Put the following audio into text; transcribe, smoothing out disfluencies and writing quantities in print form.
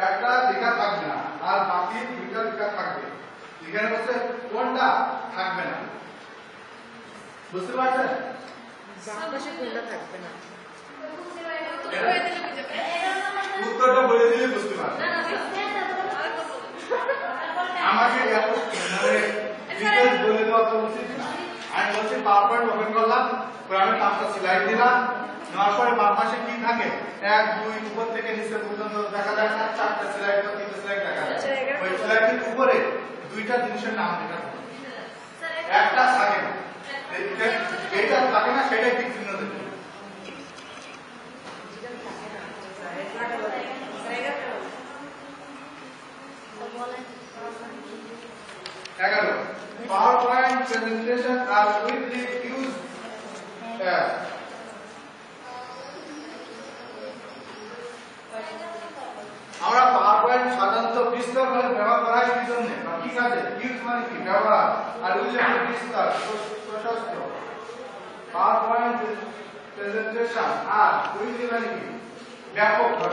একটা লেখা থাকবে না আর বাকি দুইটা লেখা থাকবে। এখানে হচ্ছে কোনটা থাকবে না, বুঝতে পারছেন? বাম পাশে কোনটা থাকবে না? উত্তরটা বলে দিলে বুঝতে পারবেন। আমাকে ডিটেইলস বলে দেওয়া তো উচিত না। আমি বলছি পাওয়ার পয়েন্ট ওপেন করলাম, পরে আমি 5টা স্লাইড দিলাম, নেওয়ার পরে বাম পাশে কি থাকে 1 2 উপর থেকে নিচে পর্যন্ত দেখা যায় না, 4টা স্লাইড বা 3টা স্লাইড দেখা যায়। ওই স্লাইডের উপরে দুইটা জিনিসের নাম লেখা থাকে, একটা থাকে না, এইটা থাকে না, সেটাই ঠিক চিহ্ন দেবে। PowerPoint presentation are widely used as আমরা PowerPoint সাধারণত বিস্তারভাবে ব্যবহার করা হয় কি জন্য বা কি কাজে? ইউজ মানে কি? ব্যবহার। আর উল্লেখ বিস্তার, প্রশস্ত। PowerPoint presentation আর widely মানে কি? ব্যাপকভাবে।